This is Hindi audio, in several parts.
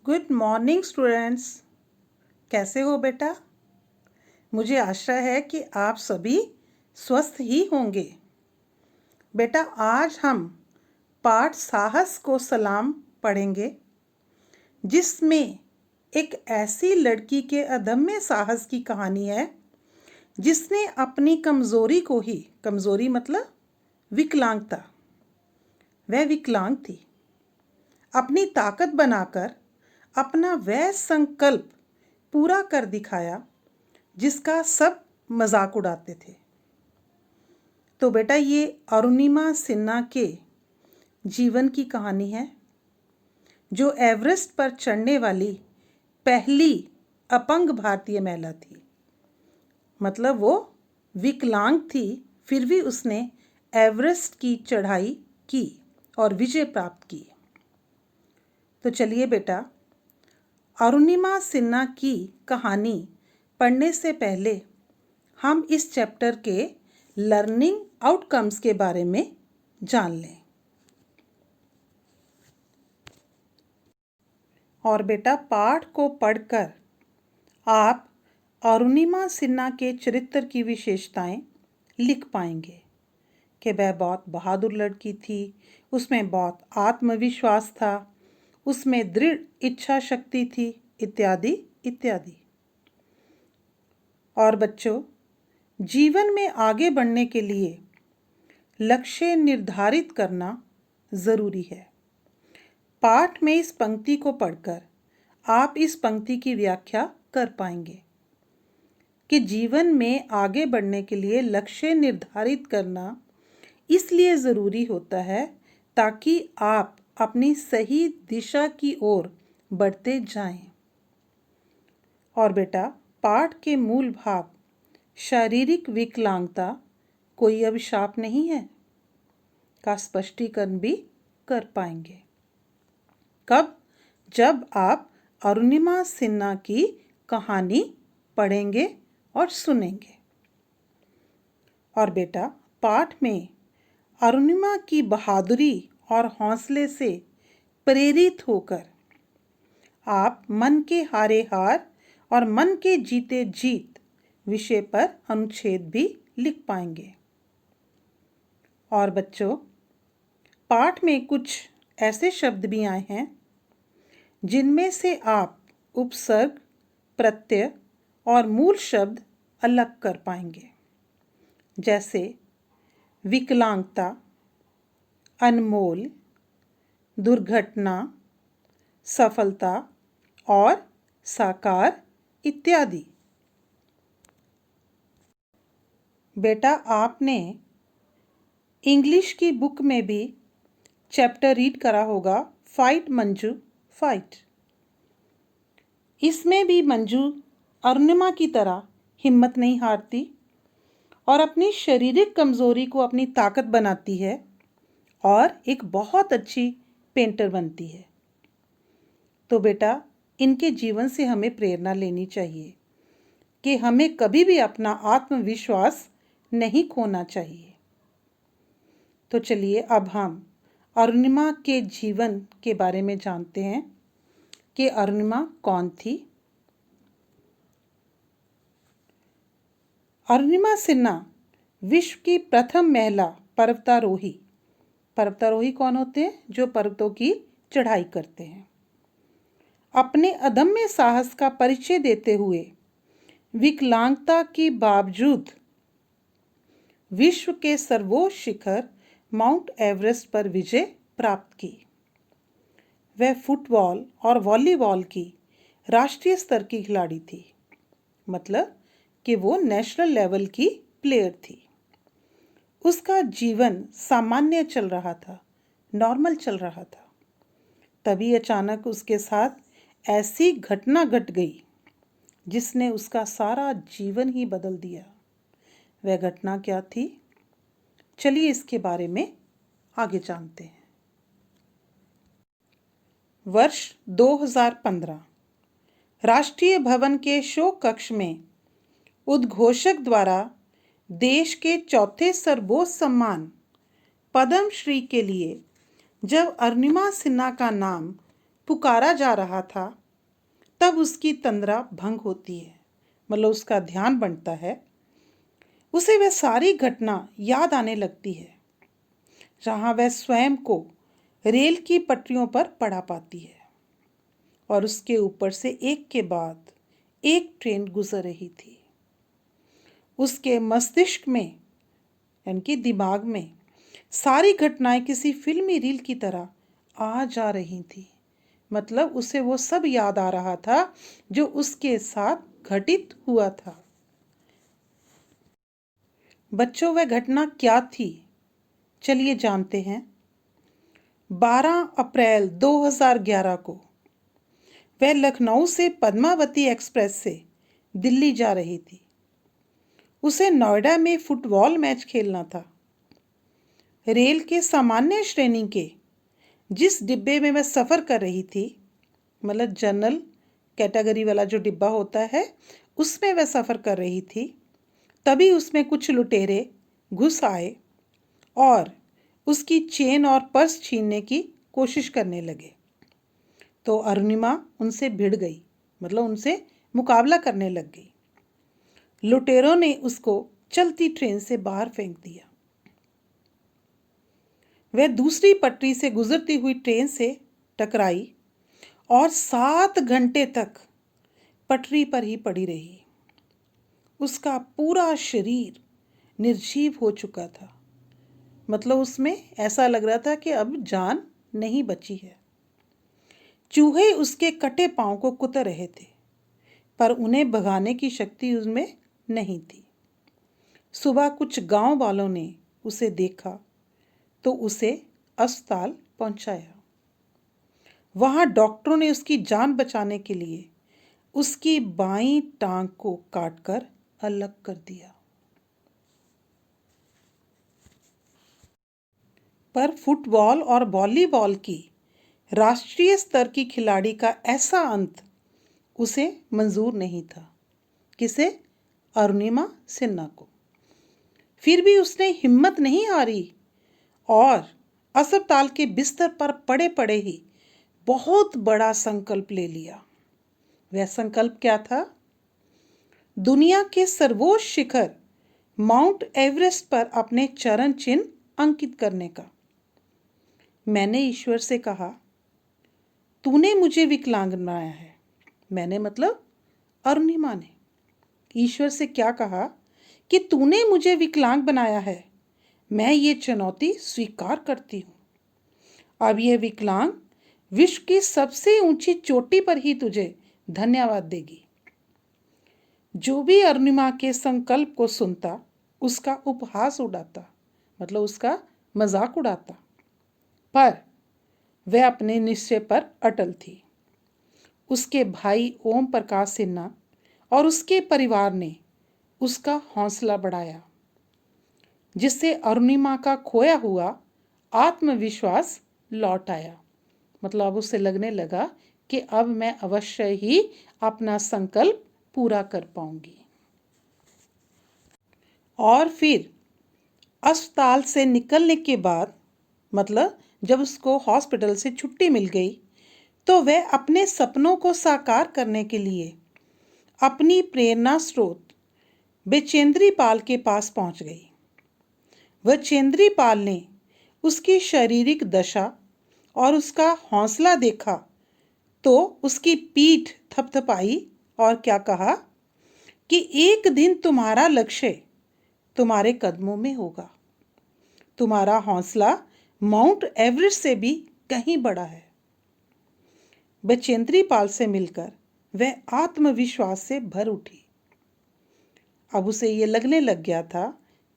Good morning students. कैसे हो बेटा? मुझे आशा है कि आप सभी स्वस्थ ही होंगे। बेटा, आज हम पाठ साहस को सलाम पढ़ेंगे, जिसमें एक ऐसी लड़की के अदम्य साहस की कहानी है जिसने अपनी कमज़ोरी को ही, कमज़ोरी मतलब विकलांगता, वह विकलांग थी, अपनी ताकत बनाकर अपना वह संकल्प पूरा कर दिखाया जिसका सब मजाक उड़ाते थे। तो बेटा, ये अरुणिमा सिन्हा के जीवन की कहानी है, जो एवरेस्ट पर चढ़ने वाली पहली अपंग भारतीय महिला थी। मतलब वो विकलांग थी, फिर भी उसने एवरेस्ट की चढ़ाई की और विजय प्राप्त की। तो चलिए बेटा, अरुणिमा सिन्हा की कहानी पढ़ने से पहले हम इस चैप्टर के लर्निंग आउटकम्स के बारे में जान लें। और बेटा, पाठ को पढ़कर आप अरुणिमा सिन्हा के चरित्र की विशेषताएं लिख पाएंगे कि वह बहुत बहादुर लड़की थी, उसमें बहुत आत्मविश्वास था, उसमें दृढ़ इच्छा शक्ति थी, इत्यादि इत्यादि। और बच्चों, जीवन में आगे बढ़ने के लिए लक्ष्य निर्धारित करना ज़रूरी है। पाठ में इस पंक्ति को पढ़कर आप इस पंक्ति की व्याख्या कर पाएंगे कि जीवन में आगे बढ़ने के लिए लक्ष्य निर्धारित करना इसलिए ज़रूरी होता है ताकि आप अपनी सही दिशा की ओर बढ़ते जाएं। और बेटा, पाठ के मूल भाव शारीरिक विकलांगता कोई अभिशाप नहीं है का स्पष्टीकरण भी कर पाएंगे। कब? जब आप अरुणिमा सिन्हा की कहानी पढ़ेंगे और सुनेंगे। और बेटा, पाठ में अरुणिमा की बहादुरी और हौसले से प्रेरित होकर आप मन के हारे हार और मन के जीते जीत विषय पर अनुच्छेद भी लिख पाएंगे। और बच्चों, पाठ में कुछ ऐसे शब्द भी आए हैं जिनमें से आप उपसर्ग, प्रत्यय और मूल शब्द अलग कर पाएंगे, जैसे विकलांगता, अनमोल, दुर्घटना, सफलता और साकार इत्यादि। बेटा, आपने इंग्लिश की बुक में भी चैप्टर रीड करा होगा, फाइट मंजू फाइट। इसमें भी मंजू अरुणिमा की तरह हिम्मत नहीं हारती और अपनी शारीरिक कमज़ोरी को अपनी ताकत बनाती है और एक बहुत अच्छी पेंटर बनती है। तो बेटा, इनके जीवन से हमें प्रेरणा लेनी चाहिए कि हमें कभी भी अपना आत्मविश्वास नहीं खोना चाहिए। तो चलिए, अब हम अरुणिमा के जीवन के बारे में जानते हैं कि अरुणिमा कौन थी। अरुणिमा सिन्हा विश्व की प्रथम महिला पर्वतारोही। पर्वतारोही कौन होते हैं? जो पर्वतों की चढ़ाई करते हैं। अपने अदम्य साहस का परिचय देते हुए विकलांगता के बावजूद विश्व के सर्वोच्च शिखर माउंट एवरेस्ट पर विजय प्राप्त की। वह फुटबॉल और वॉलीबॉल की राष्ट्रीय स्तर की खिलाड़ी थी, मतलब कि वो नेशनल लेवल की प्लेयर थी। उसका जीवन सामान्य चल रहा था, नॉर्मल चल रहा था। तभी अचानक उसके साथ ऐसी घटना घट गई जिसने उसका सारा जीवन ही बदल दिया। वह घटना क्या थी? चलिए इसके बारे में आगे जानते हैं। वर्ष 2015 राष्ट्रीय भवन के शोक कक्ष में उद्घोषक द्वारा देश के चौथे सर्वोच्च सम्मान पद्मश्री के लिए जब अरुणिमा सिन्हा का नाम पुकारा जा रहा था, तब उसकी तंद्रा भंग होती है, मतलब उसका ध्यान बनता है। उसे वह सारी घटना याद आने लगती है जहाँ वह स्वयं को रेल की पटरियों पर पड़ा पाती है और उसके ऊपर से एक के बाद एक ट्रेन गुजर रही थी। उसके मस्तिष्क में यानी कि दिमाग में सारी घटनाएं किसी फिल्मी रील की तरह आ जा रही थी। मतलब उसे वो सब याद आ रहा था जो उसके साथ घटित हुआ था। बच्चों, वह घटना क्या थी? चलिए जानते हैं। 12 अप्रैल 2011 को वह लखनऊ से पद्मावती एक्सप्रेस से दिल्ली जा रही थी। उसे नोएडा में फुटबॉल मैच खेलना था। रेल के सामान्य श्रेणी के जिस डिब्बे में वह सफ़र कर रही थी, मतलब जनरल कैटेगरी वाला जो डिब्बा होता है, उसमें वह सफ़र कर रही थी, तभी उसमें कुछ लुटेरे घुस आए और उसकी चेन और पर्स छीनने की कोशिश करने लगे। तो अरुणिमा उनसे भिड़ गई, मतलब उनसे मुकाबला करने लग गई। लुटेरों ने उसको चलती ट्रेन से बाहर फेंक दिया। वह दूसरी पटरी से गुजरती हुई ट्रेन से टकराई और 7 घंटे तक पटरी पर ही पड़ी रही। उसका पूरा शरीर निर्जीव हो चुका था, मतलब उसमें ऐसा लग रहा था कि अब जान नहीं बची है। चूहे उसके कटे पांव को कुतर रहे थे, पर उन्हें भगाने की शक्ति उसमें नहीं थी। सुबह कुछ गांव वालों ने उसे देखा तो उसे अस्पताल पहुंचाया। वहां डॉक्टरों ने उसकी जान बचाने के लिए उसकी बाईं टांग को काटकर अलग कर दिया। पर फुटबॉल और वॉलीबॉल की राष्ट्रीय स्तर की खिलाड़ी का ऐसा अंत उसे मंजूर नहीं था। किसे? अरुणिमा सिन्हा को। फिर भी उसने हिम्मत नहीं हारी और अस्पताल के बिस्तर पर पड़े पड़े ही बहुत बड़ा संकल्प ले लिया। वह संकल्प क्या था? दुनिया के सर्वोच्च शिखर माउंट एवरेस्ट पर अपने चरण चिन्ह अंकित करने का। मैंने ईश्वर से कहा, तूने मुझे विकलांग बनाया है। मैंने मतलब अरुणिमा ने ईश्वर से क्या कहा कि तूने मुझे विकलांग बनाया है, मैं ये चुनौती स्वीकार करती हूँ। अब ये विकलांग विश्व की सबसे ऊंची चोटी पर ही तुझे धन्यवाद देगी। जो भी अरुणिमा के संकल्प को सुनता उसका उपहास उड़ाता, मतलब उसका मजाक उड़ाता, पर वह अपने निश्चय पर अटल थी। उसके भाई ओम प्रकाश सिन्हा और उसके परिवार ने उसका हौसला बढ़ाया, जिससे अरुणिमा का खोया हुआ आत्मविश्वास लौट आया। मतलब उसे लगने लगा कि अब मैं अवश्य ही अपना संकल्प पूरा कर पाऊंगी। और फिर अस्पताल से निकलने के बाद, मतलब जब उसको हॉस्पिटल से छुट्टी मिल गई, तो वह अपने सपनों को साकार करने के लिए अपनी प्रेरणा स्रोत बचेंद्री पाल के पास पहुंच गई। बचेंद्री पाल ने उसकी शारीरिक दशा और उसका हौसला देखा तो उसकी पीठ थपथपाई और क्या कहा कि एक दिन तुम्हारा लक्ष्य तुम्हारे कदमों में होगा। तुम्हारा हौसला माउंट एवरेस्ट से भी कहीं बड़ा है। बचेंद्री पाल से मिलकर वह आत्मविश्वास से भर उठी। अब उसे ये लगने लग गया था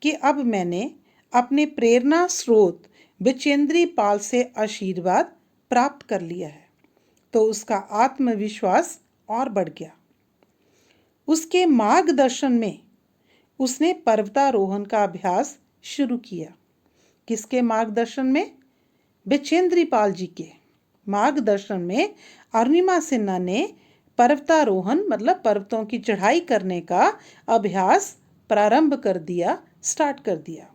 कि अब मैंने अपने प्रेरणा स्रोत बचेंद्री पाल से आशीर्वाद प्राप्त कर लिया है। तो उसका आत्मविश्वास और बढ़ गया। उसके मार्गदर्शन में उसने पर्वतारोहण का अभ्यास शुरू किया। किसके मार्गदर्शन में? बचेंद्री पाल जी के मार्गदर्शन में अरुणिमा सिन्हा ने पर्वतारोहण, मतलब पर्वतों की चढ़ाई करने का अभ्यास प्रारंभ कर दिया, स्टार्ट कर दिया।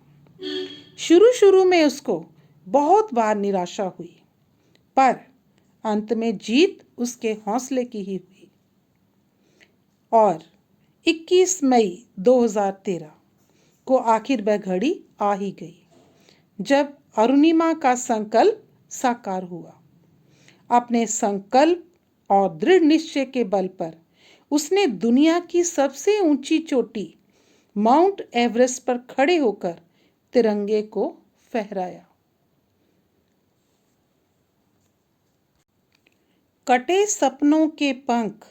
शुरू शुरू में उसको बहुत बार निराशा हुई, पर अंत में जीत उसके हौसले की ही हुई और 21 मई 2013 को आखिर वह घड़ी आ ही गई जब अरुणिमा का संकल्प साकार हुआ। अपने संकल्प और दृढ़ निश्चय के बल पर उसने दुनिया की सबसे ऊंची चोटी माउंट एवरेस्ट पर खड़े होकर तिरंगे को फहराया। कटे सपनों के पंख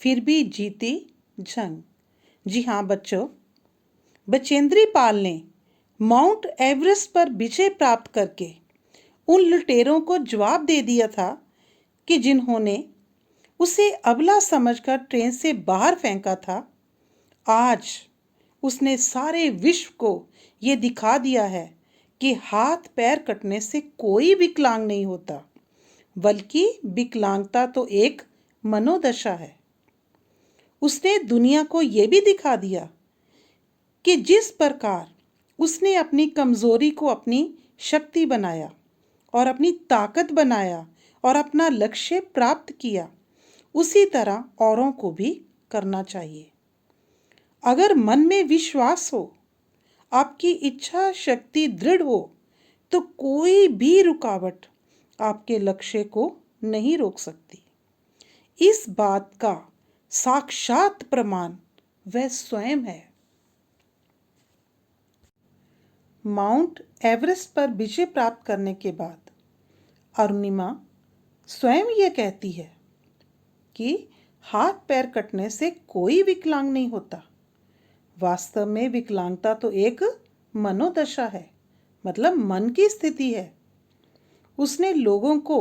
फिर भी जीती जंग। जी हाँ बच्चों, बचेंद्री पाल ने माउंट एवरेस्ट पर विजय प्राप्त करके उन लुटेरों को जवाब दे दिया था कि जिन्होंने उसे अबला समझकर ट्रेन से बाहर फेंका था। आज उसने सारे विश्व को ये दिखा दिया है कि हाथ पैर कटने से कोई विकलांग नहीं होता, बल्कि विकलांगता तो एक मनोदशा है। उसने दुनिया को ये भी दिखा दिया कि जिस प्रकार उसने अपनी कमजोरी को अपनी शक्ति बनाया और अपनी ताकत बनाया और अपना लक्ष्य प्राप्त किया, उसी तरह औरों को भी करना चाहिए। अगर मन में विश्वास हो, आपकी इच्छा शक्ति दृढ़ हो, तो कोई भी रुकावट आपके लक्ष्य को नहीं रोक सकती। इस बात का साक्षात प्रमाण वह स्वयं है। माउंट एवरेस्ट पर विजय प्राप्त करने के बाद अरुणिमा स्वयं ये कहती है कि हाथ पैर कटने से कोई विकलांग नहीं होता। वास्तव में विकलांगता तो एक मनोदशा है, मतलब मन की स्थिति है। उसने लोगों को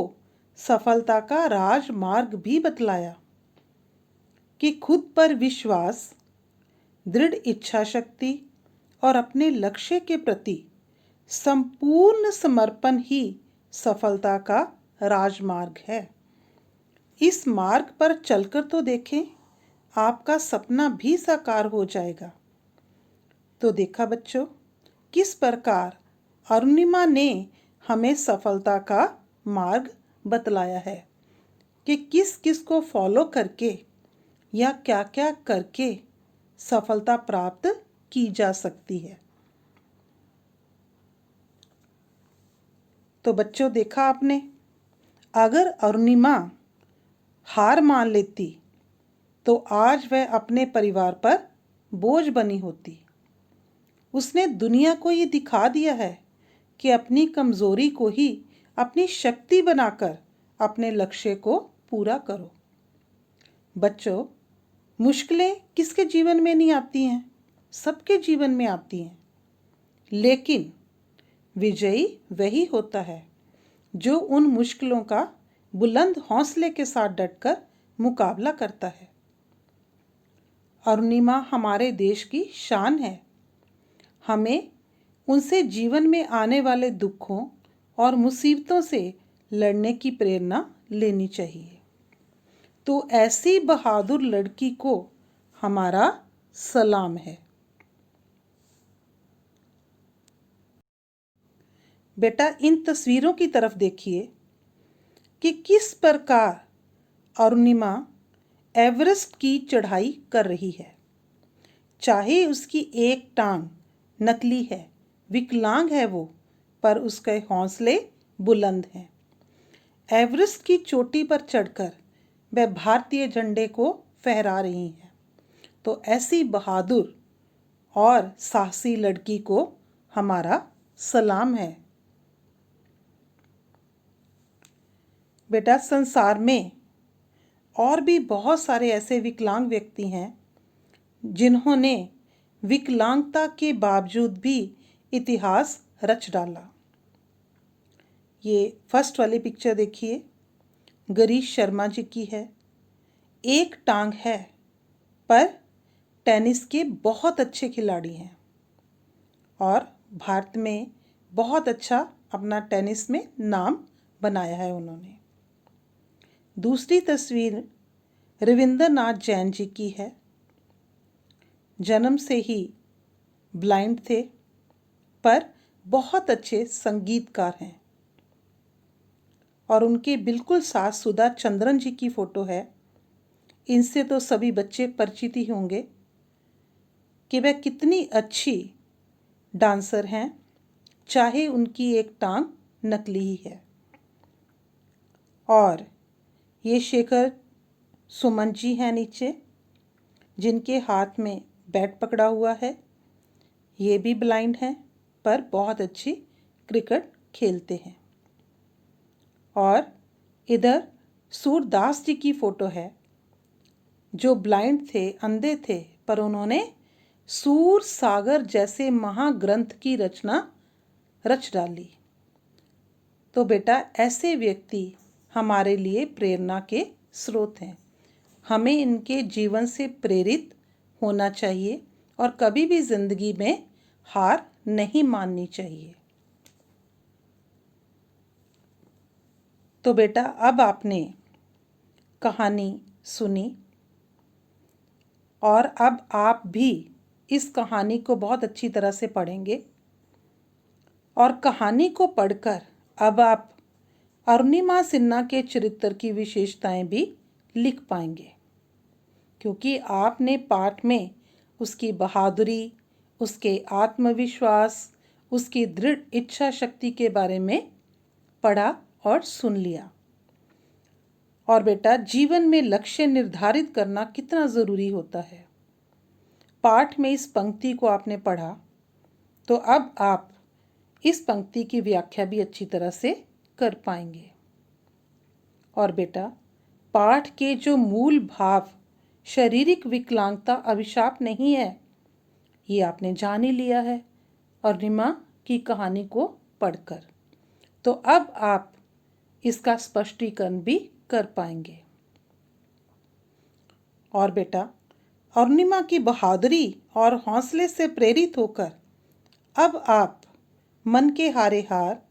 सफलता का राजमार्ग भी बतलाया कि खुद पर विश्वास, दृढ़ इच्छा शक्ति और अपने लक्ष्य के प्रति संपूर्ण समर्पण ही सफलता का राजमार्ग है। इस मार्ग पर चलकर तो देखें, आपका सपना भी साकार हो जाएगा। तो देखा बच्चों, किस प्रकार अरुणिमा ने हमें सफलता का मार्ग बतलाया है कि किस किस को फॉलो करके या क्या क्या करके सफलता प्राप्त की जा सकती है। तो बच्चों देखा आपने, अगर अरुणिमा हार मान लेती तो आज वह अपने परिवार पर बोझ बनी होती। उसने दुनिया को ये दिखा दिया है कि अपनी कमजोरी को ही अपनी शक्ति बनाकर अपने लक्ष्य को पूरा करो। बच्चों, मुश्किलें किसके जीवन में नहीं आती हैं? सबके जीवन में आती हैं, लेकिन विजयी वही होता है जो उन मुश्किलों का बुलंद हौसले के साथ डटकर मुकाबला करता है। अरुणिमा हमारे देश की शान है। हमें उनसे जीवन में आने वाले दुखों और मुसीबतों से लड़ने की प्रेरणा लेनी चाहिए। तो ऐसी बहादुर लड़की को हमारा सलाम है। बेटा, इन तस्वीरों की तरफ देखिए कि किस प्रकार अरुणिमा एवरेस्ट की चढ़ाई कर रही है। चाहे उसकी एक टांग नकली है, विकलांग है वो, पर उसके हौसले बुलंद हैं। एवरेस्ट की चोटी पर चढ़कर वह भारतीय झंडे को फहरा रही हैं। तो ऐसी बहादुर और साहसी लड़की को हमारा सलाम है। बेटा, संसार में और भी बहुत सारे ऐसे विकलांग व्यक्ति हैं जिन्होंने विकलांगता के बावजूद भी इतिहास रच डाला। ये फर्स्ट वाली पिक्चर देखिए, गिरीश शर्मा जी की है। एक टांग है, पर टेनिस के बहुत अच्छे खिलाड़ी हैं और भारत में बहुत अच्छा अपना टेनिस में नाम बनाया है उन्होंने। दूसरी तस्वीर रविंद्रनाथ जैन जी की है। जन्म से ही ब्लाइंड थे, पर बहुत अच्छे संगीतकार हैं और उनके बिल्कुल साथ सुधा चंद्रन जी की फ़ोटो है। इनसे तो सभी बच्चे परिचित ही होंगे कि वह कितनी अच्छी डांसर हैं, चाहे उनकी एक टांग नकली ही है। और ये शेखर सुमन जी हैं नीचे, जिनके हाथ में बैट पकड़ा हुआ है। ये भी ब्लाइंड हैं पर बहुत अच्छी क्रिकेट खेलते हैं। और इधर सूरदास जी की फ़ोटो है, जो ब्लाइंड थे, अंधे थे, पर उन्होंने सूर सागर जैसे महाग्रंथ की रचना रच डाली। तो बेटा, ऐसे व्यक्ति हमारे लिए प्रेरणा के स्रोत हैं। हमें इनके जीवन से प्रेरित होना चाहिए और कभी भी ज़िंदगी में हार नहीं माननी चाहिए। तो बेटा, अब आपने कहानी सुनी और अब आप भी इस कहानी को बहुत अच्छी तरह से पढ़ेंगे और कहानी को पढ़कर अब आप अरुणिमा सिन्हा के चरित्र की विशेषताएं भी लिख पाएंगे, क्योंकि आपने पाठ में उसकी बहादुरी, उसके आत्मविश्वास, उसकी दृढ़ इच्छा शक्ति के बारे में पढ़ा और सुन लिया। और बेटा, जीवन में लक्ष्य निर्धारित करना कितना ज़रूरी होता है। पाठ में इस पंक्ति को आपने पढ़ा, तो अब आप इस पंक्ति की व्याख्या भी अच्छी तरह से कर पाएंगे। और बेटा, पाठ के जो मूल भाव शारीरिक विकलांगता अभिशाप नहीं है, ये आपने जान ही लिया है अरुणिमा की कहानी को पढ़कर। तो अब आप इसका स्पष्टीकरण भी कर पाएंगे। और बेटा, अरुणिमा की बहादुरी और हौसले से प्रेरित होकर अब आप मन के हारे हार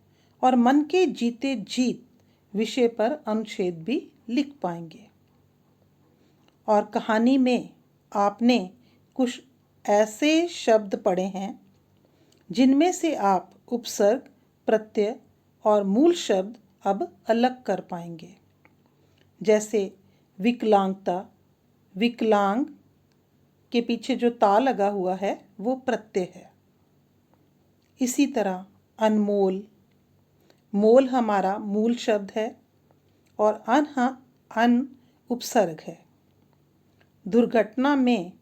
और मन के जीते जीत विषय पर अनुच्छेद भी लिख पाएंगे। और कहानी में आपने कुछ ऐसे शब्द पढ़े हैं जिनमें से आप उपसर्ग, प्रत्यय और मूल शब्द अब अलग कर पाएंगे। जैसे विकलांगता, विकलांग के पीछे जो ता लगा हुआ है वो प्रत्यय है। इसी तरह अनमोल, मोल हमारा मूल शब्द है और अन उपसर्ग है। दुर्घटना में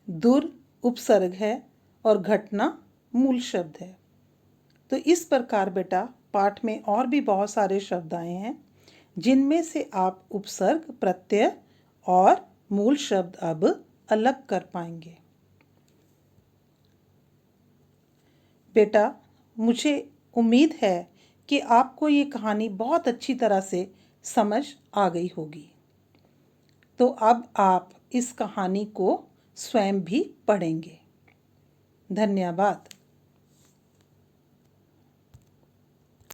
दुर उपसर्ग है और घटना मूल शब्द है। तो इस प्रकार बेटा, पाठ में और भी बहुत सारे शब्द आए हैं जिनमें से आप उपसर्ग, प्रत्यय और मूल शब्द अब अलग कर पाएंगे। बेटा, मुझे उम्मीद है कि आपको ये कहानी बहुत अच्छी तरह से समझ आ गई होगी। तो अब आप इस कहानी को स्वयं भी पढ़ेंगे। धन्यवाद।